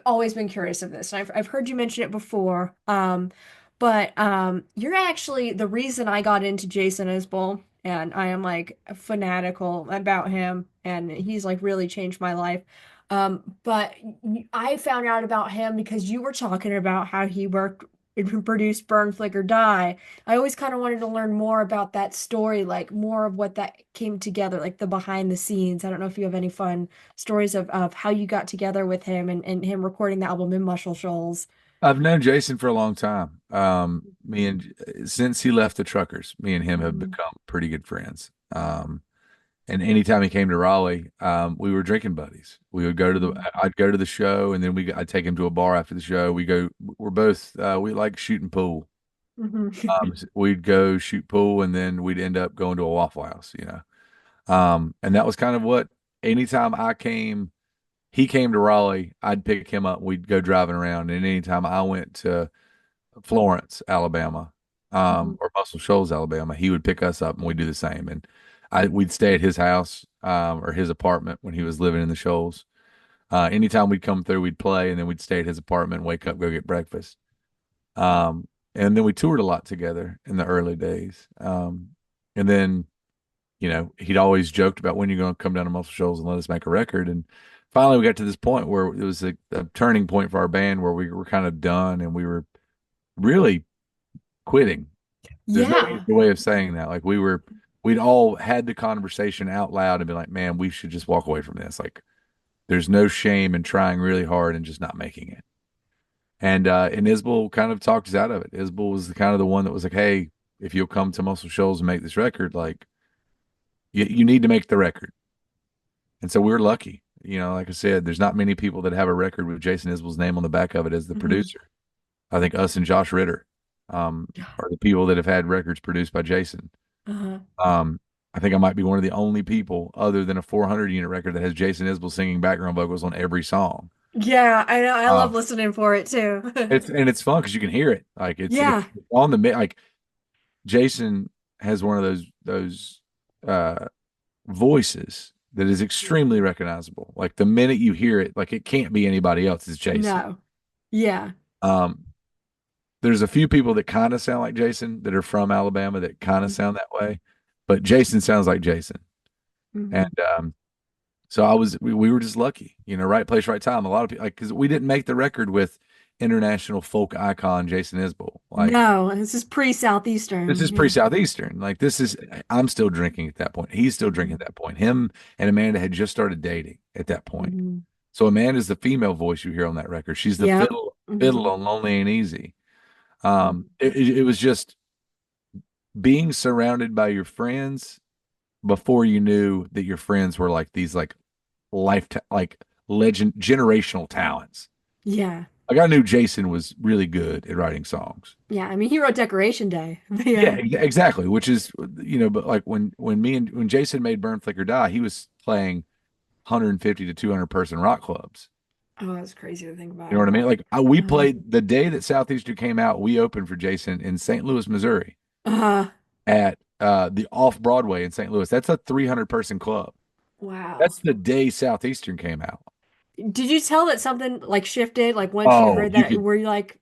Speaker 1: always been curious of this, and I've heard you mention it before. But you're actually the reason I got into Jason Isbell, and I am like fanatical about him, and he's like really changed my life. But I found out about him because you were talking about how he worked and produced Burn, Flicker, Die. I always kind of wanted to learn more about that story, like more of what that came together, like the behind the scenes. I don't know if you have any fun stories of how you got together with him and him recording the album in Muscle Shoals.
Speaker 2: I've known Jason for a long time. Since he left the Truckers, me and him have
Speaker 1: Mhm.
Speaker 2: become pretty good friends. And anytime he came to Raleigh, we were drinking buddies. We would go to the,
Speaker 1: Mhm.
Speaker 2: I'd go to the show, and then I'd take him to a bar after the show. We're both, we like shooting pool.
Speaker 1: Mhm.
Speaker 2: We'd go shoot pool, and then we'd end up going to a Waffle House, and that was kind of what, anytime he came to Raleigh, I'd pick him up. We'd go driving around. And anytime I went to Florence, Alabama,
Speaker 1: Mhm.
Speaker 2: or Muscle Shoals, Alabama, he would pick us up and we'd do the same. And we'd stay at his house, or his apartment when he was living in the Shoals. Anytime we'd come through, we'd play, and then we'd stay at his apartment, wake up, go get breakfast. And then we toured a lot together in the early days. And then, he'd always joked about, when you're going to come down to Muscle Shoals and let us make a record. And finally, we got to this point where it was a turning point for our band, where we were kind of done, and we were really quitting. There's no
Speaker 1: Yeah.
Speaker 2: easy way of saying that. Like, we'd all had the conversation out loud and be like, man, we should just walk away from this. Like, there's no shame in trying really hard and just not making it. And Isbell kind of talked us out of it. Isbell was the kind of the one that was like, hey, if you'll come to Muscle Shoals and make this record, like, you need to make the record. And so we were lucky. Like I said, there's not many people that have a record with Jason Isbell's name on the back of it as the
Speaker 1: Mhm.
Speaker 2: producer. I think us and Josh Ritter, are the people that have had records produced by Jason.
Speaker 1: Uh-huh.
Speaker 2: Um, I think I might be one of the only people, other than a 400 unit record, that has Jason Isbell singing background vocals on every song.
Speaker 1: Yeah, I know. I
Speaker 2: Uh,
Speaker 1: love listening for it too.
Speaker 2: it's fun because you can hear it. Like, it's
Speaker 1: Yeah.
Speaker 2: on like, Jason has one of those uh voices that is extremely recognizable. Like, the minute you hear it, like, it can't be anybody else. It's Jason.
Speaker 1: No. Yeah.
Speaker 2: Um, there's a few people that kind of sound like Jason that are from Alabama that kind of sound that way, but Jason sounds like Jason. And
Speaker 1: Mhm.
Speaker 2: so we were just lucky, right place, right time. A lot of people, like, because we didn't make the record with international folk icon Jason Isbell. Like,
Speaker 1: No, this is
Speaker 2: this
Speaker 1: pre-Southeastern.
Speaker 2: is
Speaker 1: Yeah.
Speaker 2: pre-Southeastern. Like, I'm still drinking at that point. He's still drinking
Speaker 1: Mhm.
Speaker 2: at that point. Him and Amanda had just started dating at that point.
Speaker 1: Mhm.
Speaker 2: So Amanda's the female voice you hear on that record. She's the
Speaker 1: Yep.
Speaker 2: fiddle
Speaker 1: Mhm.
Speaker 2: on Lonely Ain't Easy.
Speaker 1: Mhm.
Speaker 2: It was just being surrounded by your friends before you knew that your friends were like these, like, like, legend generational talents.
Speaker 1: Yeah.
Speaker 2: Like, I knew Jason was really good at writing songs.
Speaker 1: Yeah. I mean, he wrote Decoration Day.
Speaker 2: Yeah,
Speaker 1: Yeah.
Speaker 2: exactly. Which is, but like, when Jason made Burn Flicker Die, he was playing 150 to 200 person rock clubs.
Speaker 1: Oh, that's crazy to think
Speaker 2: You know
Speaker 1: about.
Speaker 2: what I mean? Like, we
Speaker 1: Uh,
Speaker 2: played the day that Southeastern came out. We opened for Jason in St. Louis, Missouri,
Speaker 1: uh,
Speaker 2: at the Off Broadway in St. Louis. That's a 300 person club.
Speaker 1: wow.
Speaker 2: That's the day Southeastern came out.
Speaker 1: Did you tell that something like shifted? Like once you
Speaker 2: Oh,
Speaker 1: heard that, were you like,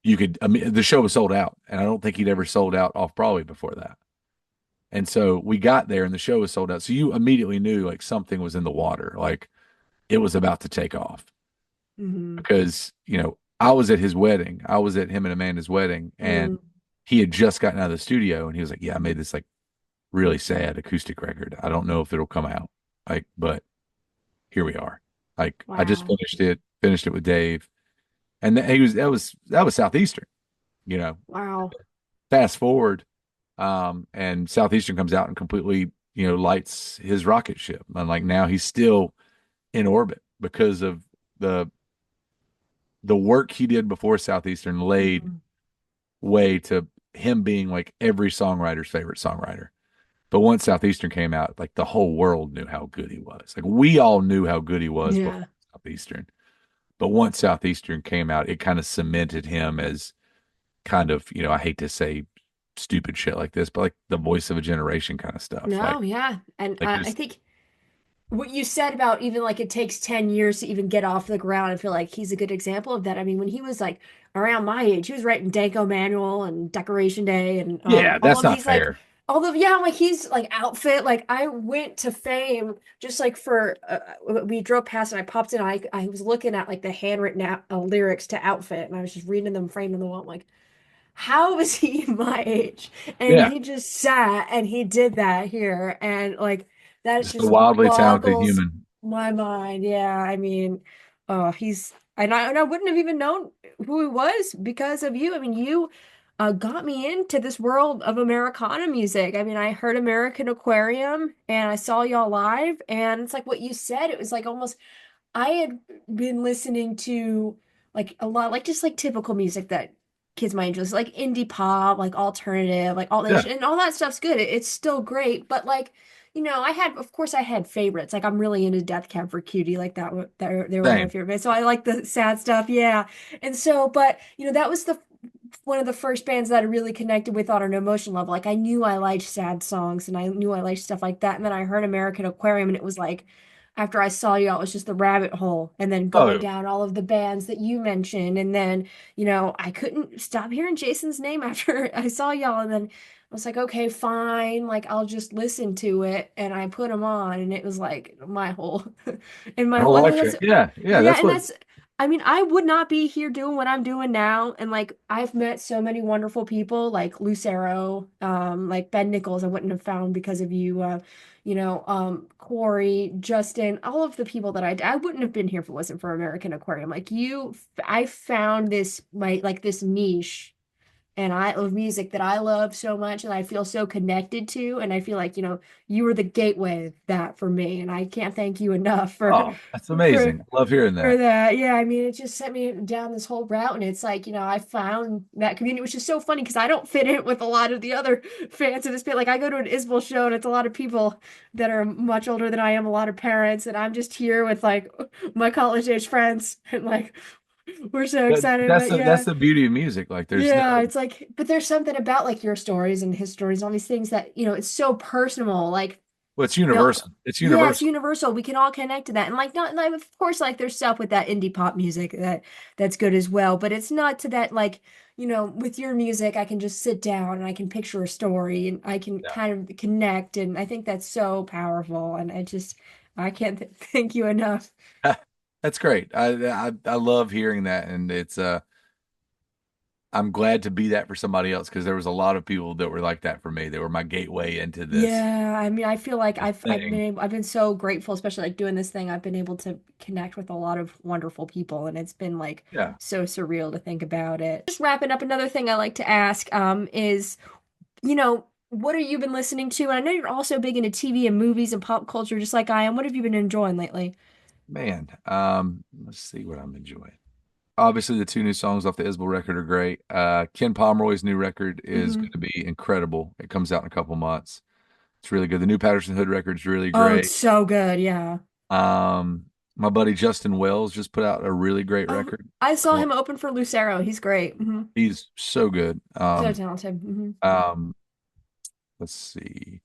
Speaker 2: I mean, the show was sold out, and I don't think he'd ever sold out off Broadway before that. And so we got there, and the show was sold out. So you immediately knew, like, something was in the water, like, it was about to take off.
Speaker 1: mm-hmm,
Speaker 2: Because, I was at his wedding. I was at him and Amanda's wedding, and
Speaker 1: mm,
Speaker 2: he had just gotten out of the studio, and he was like, "Yeah, I made this, like, really sad acoustic record. I don't know if it'll come out, like, but here we are. Like, I just
Speaker 1: wow,
Speaker 2: finished it with Dave, and that was Southeastern, you know.
Speaker 1: wow.
Speaker 2: Fast forward, and Southeastern comes out and completely, lights his rocket ship, and, like, now he's still in orbit because of the the work he did before Southeastern laid
Speaker 1: Mhm.
Speaker 2: way to him being, like, every songwriter's favorite songwriter. But once Southeastern came out, like, the whole world knew how good he was. Like, we all knew how good he was before
Speaker 1: Yeah.
Speaker 2: Southeastern. But once Southeastern came out, it kind of cemented him as kind of, I hate to say stupid shit like this, but like the voice of a generation kind of stuff.
Speaker 1: No, yeah. And
Speaker 2: Like
Speaker 1: I
Speaker 2: there's,
Speaker 1: think what you said about even like it takes 10 years to even get off the ground, I feel like he's a good example of that. I mean, when he was like around my age, he was writing Danko Manual and Decoration Day and
Speaker 2: yeah,
Speaker 1: all
Speaker 2: that's
Speaker 1: of
Speaker 2: not
Speaker 1: these like
Speaker 2: fair.
Speaker 1: all of yeah, like he's like outfit. Like I went to Fame just like for we drove past and I popped in. I was looking at like the handwritten lyrics to Outfit and I was just reading them framed on the wall. I'm like, how is he my age? And
Speaker 2: Yeah,
Speaker 1: he just sat and he did that here. And like that
Speaker 2: just a
Speaker 1: just
Speaker 2: wildly talented
Speaker 1: boggles
Speaker 2: human.
Speaker 1: my mind. Yeah, I mean, he's and I wouldn't have even known who he was because of you. I mean, you got me into this world of Americana music. I mean, I heard American Aquarium and I saw y'all live, and it's like what you said. It was like almost I had been listening to like a lot, like just like typical music that kids might enjoy, like indie pop, like alternative, like all that,
Speaker 2: Yeah.
Speaker 1: and all that stuff's good. It's still great, but like, I had, of course, I had favorites. Like I'm really into Death Cab for Cutie, like that. They were my
Speaker 2: Same.
Speaker 1: favorite bands. So I like the sad stuff, yeah. And so, but that was the one of the first bands that I really connected with on an emotion level. Like I knew I liked sad songs and I knew I liked stuff like that. And then I heard American Aquarium and it was like after I saw y'all, it was just the rabbit hole and then going
Speaker 2: Oh,
Speaker 1: down all of the bands that you mentioned. And then, I couldn't stop hearing Jason's name after I saw y'all. And then I was like, okay, fine. Like I'll just listen to it. And I put them on and it was like my whole and my
Speaker 2: whole
Speaker 1: whole, and
Speaker 2: life
Speaker 1: that's
Speaker 2: change. Yeah, yeah.
Speaker 1: yeah,
Speaker 2: That's
Speaker 1: and
Speaker 2: what.
Speaker 1: that's I mean, I would not be here doing what I'm doing now. And like I've met so many wonderful people like Lucero, like Ben Nichols, I wouldn't have found because of you, Corey, Justin, all of the people that I wouldn't have been here if it wasn't for American Aquarium. Like I found this like this niche and I of music that I love so much and I feel so connected to. And I feel like, you were the gateway of that for me. And I can't thank you enough
Speaker 2: Oh, that's
Speaker 1: for
Speaker 2: amazing. Love hearing
Speaker 1: for
Speaker 2: that.
Speaker 1: that. Yeah, I mean, it just sent me down this whole route, and it's like, I found that community, which is so funny because I don't fit in with a lot of the other fans of this band. Like, I go to an Isbell show, and it's a lot of people that are much older than I am, a lot of parents, and I'm just here with like my college age friends, and like we're so excited.
Speaker 2: That's
Speaker 1: But
Speaker 2: the
Speaker 1: yeah,
Speaker 2: beauty of music. Like, there's no.
Speaker 1: yeah, it's like, but there's something about like your stories and his stories, all these things that it's so personal, like.
Speaker 2: Well, it's
Speaker 1: No,
Speaker 2: universal. It's
Speaker 1: yeah, it's
Speaker 2: universal.
Speaker 1: universal. We can all connect to that. And like not like of course like there's stuff with that indie pop music that's good as well, but it's not to that like, with your music I can just sit down and I can picture a story and I can
Speaker 2: Yeah.
Speaker 1: kind of connect and I think that's so powerful and I can't thank you enough.
Speaker 2: That's great. I love hearing that, and it's I'm glad to be that for somebody else because there was a lot of people that were like that for me. They were my gateway into
Speaker 1: Yeah, I mean, I feel like
Speaker 2: this thing.
Speaker 1: I've been so grateful, especially like doing this thing. I've been able to connect with a lot of wonderful people, and it's been like
Speaker 2: Yeah,
Speaker 1: so surreal to think about it. Just wrapping up, another thing I like to ask, is, what have you been listening to? And I know you're also big into TV and movies and pop culture, just like I am. What have you been enjoying lately?
Speaker 2: man. Let's see what I'm enjoying. Obviously, the two new songs off the Isbell record are great. Ken Pomeroy's new record is going
Speaker 1: Hmm.
Speaker 2: to be incredible. It comes out in a couple months. It's really good. The new Patterson Hood record's really
Speaker 1: Oh, it's
Speaker 2: great.
Speaker 1: so good. Yeah.
Speaker 2: My buddy Justin Wells just put out a really great
Speaker 1: Oh,
Speaker 2: record
Speaker 1: I saw
Speaker 2: called
Speaker 1: him open for Lucero. He's great.
Speaker 2: He's so good.
Speaker 1: So talented.
Speaker 2: Um, let's see.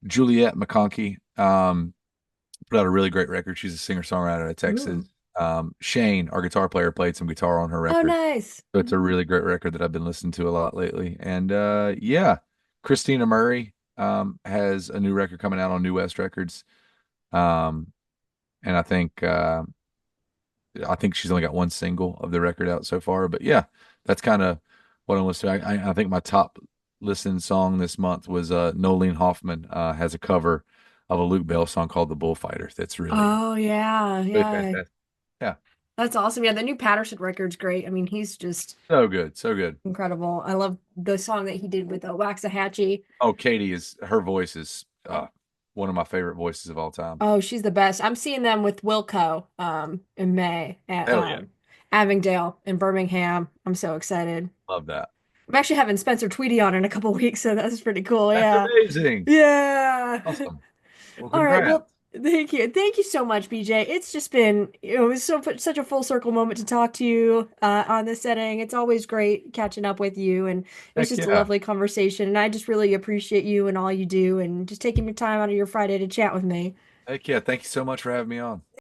Speaker 2: Juliet McConkey put out a really great record. She's a singer-songwriter out of
Speaker 1: Ooh.
Speaker 2: Texas. Shane, our guitar player, played some guitar on her
Speaker 1: Oh,
Speaker 2: record.
Speaker 1: nice.
Speaker 2: So it's a really great record that I've been listening to a lot lately. And yeah, Christina Murray has a new record coming out on New West Records. Um, and I think she's only got one single of the record out so far. But yeah, that's kind of what I'm listening to. I think my top listened song this month was Nolene Hoffman has a cover of a Luke Bell song called The Bullfighter. That's
Speaker 1: Oh yeah,
Speaker 2: really
Speaker 1: yeah.
Speaker 2: fantastic. Yeah,
Speaker 1: That's awesome. Yeah, the new Patterson record's great. I mean, he's just
Speaker 2: so good, so good.
Speaker 1: incredible. I love the song that he did with Waxahachie.
Speaker 2: Oh, Katie is her voice is one of my favorite voices of all time.
Speaker 1: Oh, she's the best. I'm seeing them with Wilco in May at
Speaker 2: Hell yeah,
Speaker 1: Avondale in Birmingham. I'm so excited.
Speaker 2: love that.
Speaker 1: I'm actually having Spencer Tweedy on in a couple weeks, so that's pretty cool.
Speaker 2: That's
Speaker 1: Yeah.
Speaker 2: amazing.
Speaker 1: Yeah.
Speaker 2: Awesome. Well,
Speaker 1: All right. Well,
Speaker 2: congrats.
Speaker 1: thank you. Thank you so much, BJ. It's just been, it was such a full circle moment to talk to you on this setting. It's always great catching up with you, and it was
Speaker 2: Heck
Speaker 1: just a
Speaker 2: yeah.
Speaker 1: lovely conversation. And I just really appreciate you and all you do, and just taking your time out of your Friday to chat with me.
Speaker 2: Heck yeah. Thank you so much for having me on.